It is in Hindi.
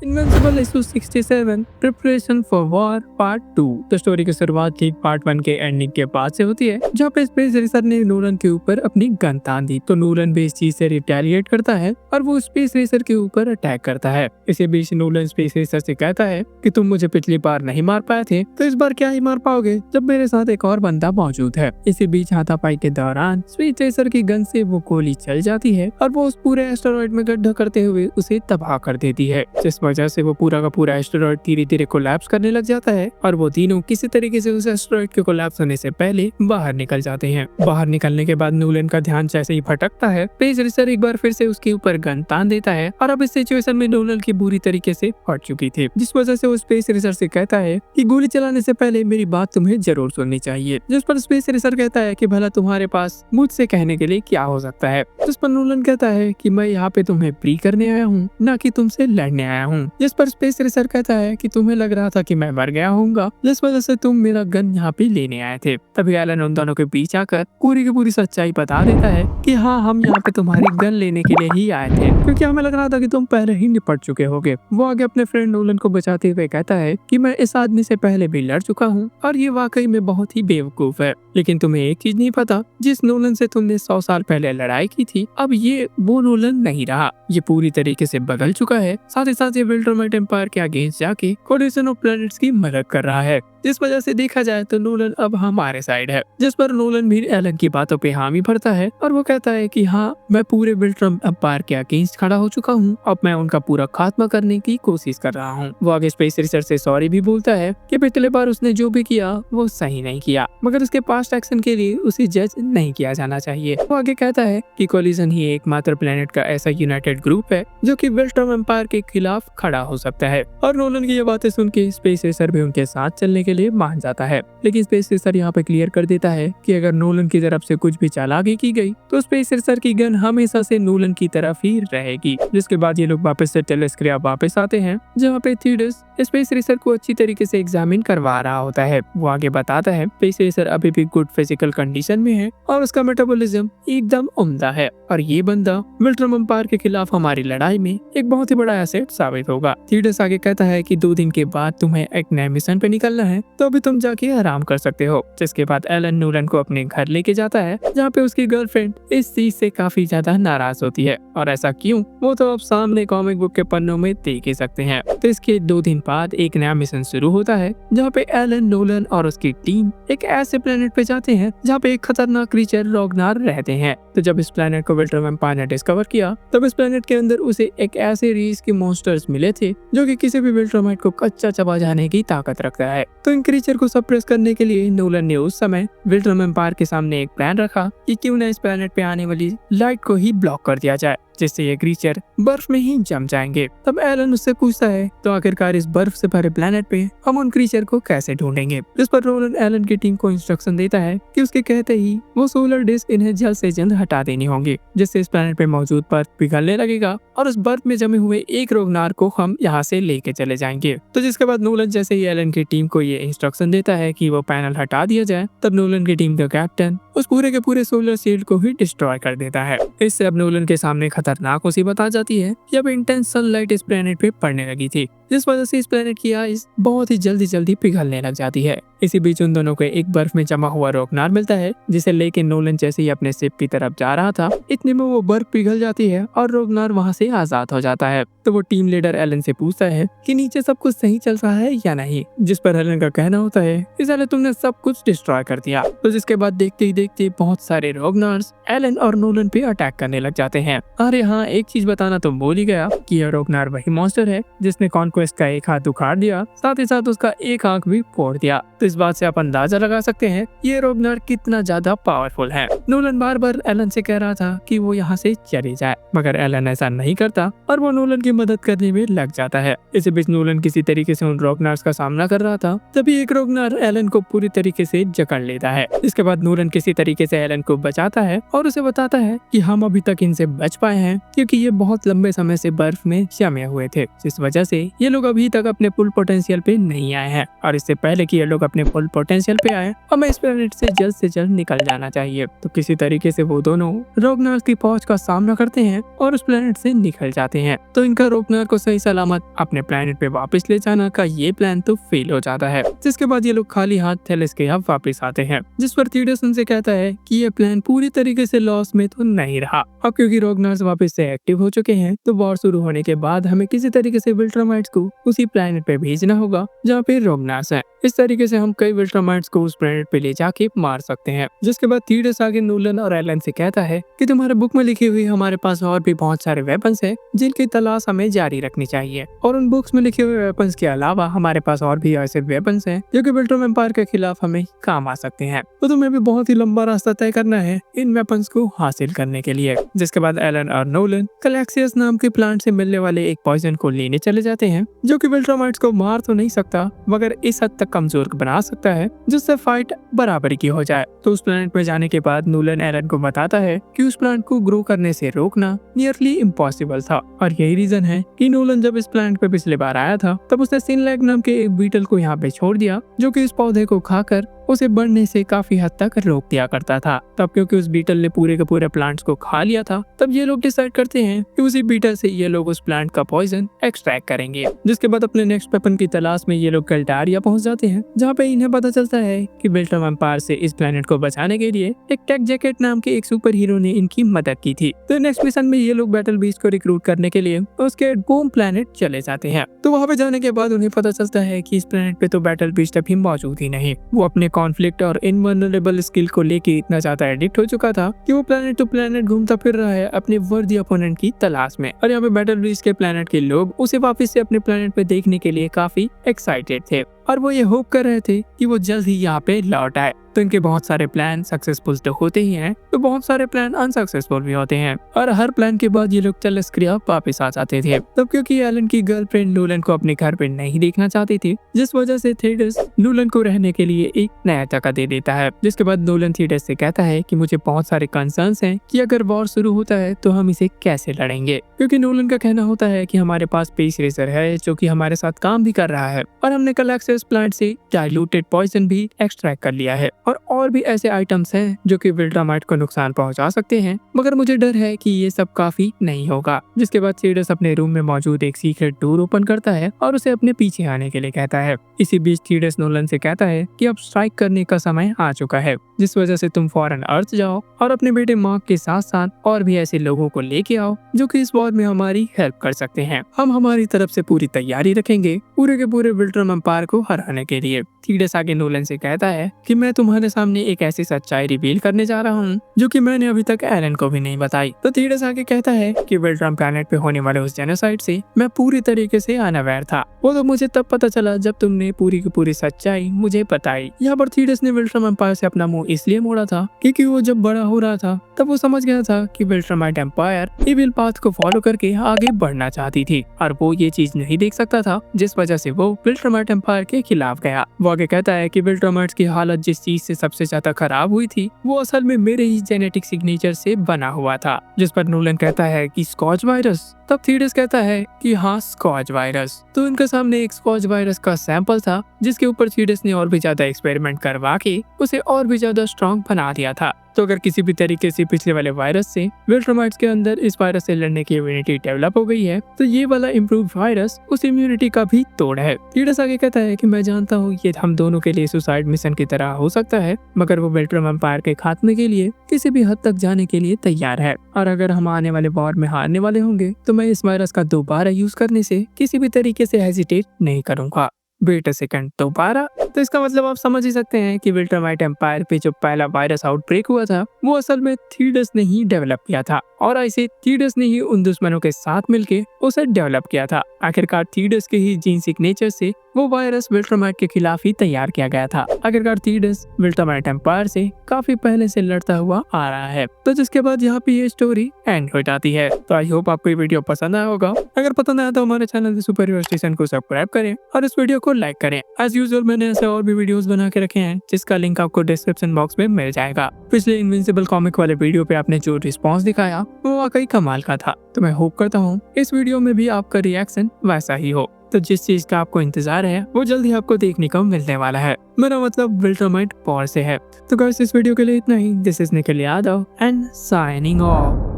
Invincible issue 67 preparation for war part 2। तो स्टोरी की शुरुआत ठीक पार्ट 1 के एंडिंग के बाद से होती है, जहाँ पे स्पेस रेसर ने नोलन के ऊपर अपनी गन तान दी। तो नोलन भी इस चीज से रिटेलिएट करता है और वो स्पेस रेसर के ऊपर अटैक करता है। इसी बीच नोलन स्पेस रेसर से कहता है कि तुम मुझे पिछली बार नहीं मार पाए थे, तो इस बार क्या ही मार पाओगे जब मेरे साथ एक और बंदा मौजूद है। इसी बीच हाथापाई के दौरान स्पेस रेसर की गन से वो गोली चल जाती है और वो उस पूरे एस्टेरॉइड में गड्ढा करते हुए उसे तबाह कर देती है, जिस वजह से वो पूरा का पूरा एस्टेरॉइड धीरे धीरे कोलैप्स करने लग जाता है और वो तीनों किसी तरीके से उस एस्टेरॉइड के कोलैप्स होने से पहले बाहर निकल जाते हैं। बाहर निकलने के बाद नोलन का ध्यान जैसे ही भटकता है, स्पेस रेसर एक बार फिर से उसके ऊपर गन तान देता है और अब इस सिचुएशन में नोलन की बुरी तरीके से फट चुकी थी, जिस वजह से वो स्पेस रेसर से कहता है कि गोली चलाने से पहले मेरी बात तुम्हें जरूर सुननी चाहिए। जिस पर स्पेस रेसर कहता है कि भला तुम्हारे पास मुझसे कहने के लिए क्या हो सकता है। जिस पर नोलन कहता है कि मैं यहाँ पे तुम्हें फ्री करने आया हूँ, न कि तुमसे लड़ने आया हूँ। जिस पर स्पेस रेसर कहता है कि तुम्हें लग रहा था कि मैं मर गया होऊंगा, जिस वजह से तुम मेरा गन यहाँ पे लेने आए थे। तभी एलन उन दोनों के बीच आकर पूरी की पूरी सच्चाई बता देता है कि हाँ, हम यहाँ पे तुम्हारी गन लेने के लिए ही आए थे, क्योंकि हमें लग रहा था कि तुम पहले ही निपट चुके होगे। वो आगे अपने फ्रेंड नोलन को बचाते हुए कहता है कि मैं इस आदमी से पहले भी लड़ चुका हूँ और ये वाकई में बहुत ही बेवकूफ है, लेकिन तुम्हें एक चीज नहीं पता, जिस नोलन से तुमने 100 साल पहले लड़ाई की थी, अब ये वो नोलन नहीं रहा। ये पूरी तरीके से बदल चुका है। साथ ही साथ ये विल्ट्रामाइट एम्पायर के अगेंस्ट जाके कोलिशन ऑफ प्लैनेट्स की मदद कर रहा है, जिस वजह से देखा जाए तो नोलन अब हमारे साइड है। जिस पर नोलन भी एलन की बातों पे हामी भरता है और वो कहता है कि हाँ, मैं पूरे विल्ट्रम एम्पायर के अगेंस्ट खड़ा हो चुका हूँ, अब मैं उनका पूरा खात्मा करने की कोशिश कर रहा हूँ। वो आगे स्पेस रेसर से सॉरी भी बोलता है कि पिछले बार उसने जो भी किया वो सही नहीं किया, मगर उसके पास्ट एक्शन के लिए उसे जज नहीं किया जाना चाहिए। वो आगे कहता है कि कोलिशन ही एकमात्र प्लेनेट का ऐसा यूनाइटेड ग्रुप है जो कि विल्ट्रम एम्पायर के खिलाफ खड़ा हो सकता है। और नोलन की ये बातें सुन के स्पेस रेसर भी उनके साथ चलने के लिए मान जाता है, लेकिन स्पेस रेसर यहाँ पे क्लियर कर देता है कि अगर नोलन की तरफ से कुछ भी चालाकी की गई तो स्पेस रेसर की गन हमेशा से नोलन की तरफ ही रहेगी। जिसके बाद ये लोग वापस से टेलेस्क्रिया वापस आते हैं, जहाँ पे थीडस स्पेस रेसर को अच्छी तरीके से एग्जामिन करवा रहा होता है। वो आगे बताता है स्पेस रेसर अभी भी गुड फिजिकल कंडीशन में है और उसका मेटाबॉलिज्म एकदम उम्दा है और ये बंदा विल्ट्रम एम्पायर के खिलाफ हमारी लड़ाई में एक बहुत ही बड़ा एसेट साबित होगा। थीडस आगे कहता है कि 2 दिन के बाद तुम्हें एक नए मिशन पे निकलना है, तो अभी तुम जाके आराम कर सकते हो। जिसके बाद एलन नोलन को अपने घर लेके जाता है, जहाँ पे उसकी गर्लफ्रेंड इस चीज से काफी ज्यादा नाराज होती है, और ऐसा क्यों वो तो आप सामने कॉमिक बुक के पन्नों में देख ही सकते हैं। तो इसके 2 दिन बाद एक नया मिशन शुरू होता है, जहाँ पे एलन नोलन और उसकी टीम एक ऐसे प्लेनेट पे जाते हैं जहाँ पे एक खतरनाक क्रीचर रोगनार रहते हैं। तो जब इस प्लेनेट को विल्ट्रम एम्पायर ने डिस्कवर किया, तब इस प्लेनेट के अंदर उसे एक ऐसे रीस के मॉन्स्टर्स मिले थे जो कि किसी भी विल्ट्रामाइट को कच्चा चबा जाने की ताकत रखता है। तो इन क्रीचर को सप्रेस करने के लिए नोलन ने उस समय विल्ट्रम एम्पायर के सामने एक प्लान रखा कि क्यों न इस प्लेनेट पे आने वाली लाइट को ही ब्लॉक कर दिया जाए, जिससे ये क्रीचर बर्फ में ही जम जाएंगे। तब एलन उससे पूछता है तो आखिरकार इस बर्फ से भरे प्लेनेट पे हम उन क्रीचर को कैसे ढूंढेंगे। जिस पर नोलन एलन की टीम को इंस्ट्रक्शन देता है कि उसके कहते ही वो सोलर डिस्क इन्हें जल्द से जल्द हटा देनी होंगी, जिससे इस प्लेनेट पे मौजूद बर्फ पिघलने लगेगा और उस बर्फ में जमे हुए एक रोगनार को हम यहाँ से लेके चले जाएंगे। तो जिसके बाद नोलन जैसे ही एलन की टीम को ये इंस्ट्रक्शन देता है कि वो पैनल हटा दिया जाए, तब नोलन की टीम का कैप्टन उस पूरे के पूरे सोलर शील्ड को ही डिस्ट्रॉय कर देता है। इससे अब नोलन के सामने खतरनाक मुसीबत आ जाती है कि अब इंटेंस सनलाइट इस प्लेनेट पे पड़ने लगी थी, जिस वजह से इस प्लेनेट की आइस बहुत ही जल्दी पिघलने लग जाती है। इसी बीच उन दोनों को एक बर्फ में जमा हुआ रोगनार मिलता है, जिसे लेके नोलन जैसे ही अपने शिप की तरफ जा रहा था, इतने में वो बर्फ पिघल जाती है और रोगनार वहाँ से आजाद हो जाता है। तो वो टीम लीडर एलन से पूछता है कि नीचे सब कुछ सही चल रहा है या नहीं, जिस पर एलन का कहना होता है कि साले तुमने सब कुछ डिस्ट्रॉय कर दिया। तो जिसके बाद देखते ही देखते बहुत सारे रोगनार्स एलन और नोलन पे अटैक करने लग जाते हैं। अरे हाँ, एक चीज बताना तो भूल ही गया कि यह रोगनार वही मॉन्स्टर है जिसने कॉन्क्वेस्ट का एक हाथ उखाड़ दिया, साथ ही साथ उसका एक आंख भी फोड़ दिया। तो इस बात से आप अंदाजा लगा सकते हैं ये रोगनार कितना ज्यादा पावरफुल है। नोलन बार बार एलन से कह रहा था कि वो यहाँ से चले जाए, मगर एलन ऐसा नहीं करता और वो नोलन की मदद करने में लग जाता है। इसी बीच नोलन किसी तरीके से उन रोगनार्स का सामना कर रहा था, तभी एक रोगनार एलन को पूरी तरीके से जकड़ लेता है। इसके बाद नोलन किसी तरीके से एलन को बचाता है और उसे बताता है कि हम अभी तक इनसे बच पाए हैं क्योंकि ये बहुत लंबे समय से बर्फ में जमे हुए थे, जिस वजह से ये लोग अभी तक अपने फुल पोटेंशियल पे नहीं आए हैं, और इससे पहले कि ये लोग अपने फुल पोटेंशियल पे आए, हमें इस प्लेनेट से जल्द निकल जाना चाहिए। तो किसी तरीके से वो दोनों रोगनार की फौज का सामना करते हैं और उस प्लेनेट से निकल जाते हैं। तो इनका रोगनार को सही सलामत अपने प्लेनेट पे वापस ले जाना का ये प्लान तो फेल हो जाता है, जिसके बाद ये लोग खाली हाथ थेलेस के यहाँ वापस आते हैं, जिस पर थीडस उनसे कहता है कि ये प्लान पूरी तरीके से लॉस में तो नहीं रहा। अब क्योंकि रोगनार्स वापस से एक्टिव हो चुके हैं, तो वॉर शुरू होने के बाद हमें किसी तरीके से विल्ट्रामाइट्स को उसी प्लेनेट पे भेजना होगा जहाँ पे रोगनार्स हैं। इस तरीके से हम कई विल्ट्रामाइट्स को उस प्लेनेट पे ले जाके मार सकते हैं। जिसके बाद थीडस आगे नोलन और एलन से कहता है कि तुम्हारे बुक में लिखी हुई हमारे पास और भी बहुत सारे वेपन्स हैं जिनकी तलाश हमें जारी रखनी चाहिए, और उन बुक्स में लिखे हुए वेपन्स के अलावा हमारे पास और भी ऐसे वेपन्स हैं जो कि विल्ट्रम एम्पायर के खिलाफ हमें काम आ सकते हैं। तो तुम्हें भी बहुत ही लंबा रास्ता तय करना है इन वेपन्स को हासिल करने के लिए। जिसके बाद एलन और नोलन कलेक्सियस नाम के प्लांट से मिलने वाले एक पॉइजन को लेने चले जाते हैं, जो कि विल्ट्रामाइट्स को मार तो नहीं सकता मगर इस हद तक कमजोर बना सकता है जिससे फाइट बराबरी की हो जाए। तो उस प्लांट पे जाने के बाद नोलन एलन को बताता है कि उस प्लांट को ग्रो करने से रोकना नियरली इम्पॉसिबल था, और यही रीजन है कि नोलन जब इस प्लांट पे पिछली बार आया था तब उसने सिनलैग नाम के एक बीटल को यहाँ पे छोड़ दिया, जो कि इस पौधे को खाकर उसे बढ़ने से काफी हद तक रोक दिया करता था। तब क्योंकि उस बीटल ने पूरे के पूरे प्लांट्स को खा लिया था, तब ये लोग डिसाइड करते हैं कि उसी बीटल से ये लोग उस प्लांट का पॉइजन एक्सट्रैक्ट करेंगे। जिसके बाद अपने नेक्स्ट वेपन की तलाश में ये लोग कल्टारिया पहुंच जाते हैं, जहाँ पे इन्हें पता चलता है कि विल्ट्रम एम्पायर से इस प्लेनेट को बचाने के लिए एक टेक जैकेट नाम के एक सुपर हीरो ने इनकी मदद की थी। तो नेक्स्ट मिशन में ये लोग बैटल बीस्ट को रिक्रूट करने के लिए उसके बोम प्लेनेट चले जाते हैं। तो वहाँ पे जाने के बाद उन्हें पता चलता है कि इस प्लेनेट पे तो बैटल बीस्ट अभी मौजूद ही नहीं। वो अपने कॉन्फ्लिक्ट और इनवल्नरेबल स्किल को लेके इतना ज्यादा एडिक्ट हो चुका था कि वो प्लेनेट टू प्लेनेट घूमता फिर रहा है अपने वर्दी अपोनेंट की तलाश में। और यहाँ पे बैटल बीस्ट के प्लेनेट के लोग उसे वापस से अपने प्लेनेट पे देखने के लिए काफी एक्साइटेड थे, और वो ये होप कर रहे थे कि वो जल्द ही यहाँ पे लौट आए। तो इनके बहुत सारे प्लान सक्सेसफुल तो होते ही हैं, तो बहुत सारे प्लान अनसक्सेसफुल भी होते हैं, और हर प्लान के बाद ये लोग चलस्क्रिया वापस आ जाते थे। तब क्योंकि एलन की गर्लफ्रेंड नोलन को अपने घर पे नहीं देखना चाहती थी, जिस वजह से थीडस नोलन को रहने के लिए एक नया जगह दे देता है। जिसके बाद नोलन थीडस से कहता है कि मुझे बहुत सारे कंसर्न्स हैं कि अगर वॉर शुरू होता है तो हम इसे कैसे लड़ेंगे, क्योंकि नोलन का कहना होता है कि हमारे पास स्पेस रेसर है जो कि हमारे साथ काम भी कर रहा है, और हमने कलेक्सियस प्लांट से डाइल्यूटेड पॉइजन भी एक्सट्रैक्ट कर लिया है, और भी ऐसे आइटम्स हैं जो कि विल्ट्रामाइट को नुकसान पहुंचा सकते हैं, मगर मुझे डर है कि ये सब काफी नहीं होगा। जिसके बाद थीडस अपने रूम में मौजूद एक सीक्रेट डोर ओपन करता है और उसे अपने पीछे आने के लिए कहता है। इसी बीच थीडस नोलन से कहता है कि अब स्ट्राइक करने का समय आ चुका है, जिस वजह से तुम फौरन अर्थ जाओ और अपने बेटे मार्क के साथ साथ और भी ऐसे लोगों को लेके आओ जो कि इस वॉर में हमारी हेल्प कर सकते हैं। हम हमारी तरफ से पूरी तैयारी रखेंगे पूरे के पूरे विल्ट्रम एम्पायर को हराने के लिए। थीडस आगे नोलन से कहता है कि मैं तुम्हारे सामने एक ऐसी सच्चाई रिवील करने जा रहा हूँ जो कि मैंने अभी तक एलन को भी नहीं बताई। तो थीडस आगे कहता है कि विल्ट्रम प्लैनेट पे होने वाले उस जेनोसाइड से मैं पूरी तरीके से अनअवेयर था, वो तो मुझे तब पता चला जब तुमने पूरी की पूरी सच्चाई मुझे बताई। यहाँ पर थीडस ने विल्ट्रम एम्पायर से अपना मुंह इसलिए मोड़ा था क्योंकि वो जब बड़ा हो रहा था तब वो समझ गया था कि विल्ट्रामाइट एम्पायर इविल पाथ को फॉलो करके आगे बढ़ना चाहती थी, और वो ये चीज नहीं देख सकता था, जिस वजह से वो विल्ट्रामाइट एम्पायर के खिलाफ गया। वो आगे कहता है कि विल्ट्रामाइट्स की हालत जिस चीज से सबसे ज्यादा खराब हुई थी वो असल में मेरे ही जेनेटिक सिग्नेचर से बना हुआ था। जिस पर नोलन कहता है कि स्कॉच वायरस। तब थीडस कहता है कि हाँ, स्कॉच वायरस। तो इनके सामने एक स्कॉच वायरस का सैंपल था जिसके ऊपर थीडस ने और भी ज्यादा एक्सपेरिमेंट करवा के उसे और भी ज्यादा स्ट्रॉन्ग बना दिया था। तो अगर किसी भी तरीके से पिछले वाले वायरस से विल्ट्रामाइट्स के अंदर इस वायरस से लड़ने की इम्यूनिटी डेवलप हो गई है, तो ये वाला इम्प्रूव वायरस उस इम्यूनिटी का भी तोड़ है। थीडस आगे कहता है कि मैं जानता हूँ ये हम दोनों के लिए सुसाइड मिशन की तरह हो सकता है, मगर वो विल्ट्रम एम्पायर के खात्मे के लिए किसी भी हद तक जाने के लिए तैयार है, और अगर हम आने वाले वॉर में हारने वाले होंगे तो मैं इस वायरस का दोबारा यूज करने से किसी भी तरीके से हेजिटेट नहीं करूंगा। वेट अ सेकंड, दोबारा? तो इसका मतलब आप समझ ही सकते हैं कि विल्ट्रामाइट एम्पायर पे जो पहला वायरस आउटब्रेक हुआ था वो असल में थीडस ने ही डेवलप किया था, और ऐसे थीडस ने ही उन दुश्मनों के साथ मिलके उसे डेवलप किया था। आखिरकार थीडस के ही जीन सिग्नेचर से वो वायरस विल्ट्रामाइट के खिलाफ ही तैयार किया गया था। आखिरकार थीडस विल्ट्रामाइट एम्पायर से काफी पहले से लड़ता हुआ आ रहा है। तो जिसके बाद यहाँ पे ये स्टोरी एंड हो जाती है। तो आई होप आपको ये वीडियो पसंद आया होगा। अगर पसंद आया तो हमारे चैनल सुपर हीरो स्टेशन को सब्सक्राइब करें और इस वीडियो को लाइक करें। एज यूजुअल मैंने ऐसे और भी वीडियोस बना के रखे हैं जिसका लिंक आपको डिस्क्रिप्शन बॉक्स में मिल जाएगा। पिछले इनविंसिबल कॉमिक वाले वीडियो पे आपने जो रिस्पॉन्स दिखाया वो वाकई कमाल का था। तो मैं होप करता हूँ इस वीडियो में भी आपका रिएक्शन वैसा ही हो। तो जिस चीज का आपको इंतजार है वो जल्दी आपको देखने को मिलने वाला है। मेरा मतलब विल्टरमाइट पॉर से है। तो गाइस इस वीडियो के लिए इतना ही। This is Nikhil Yadav and signing of.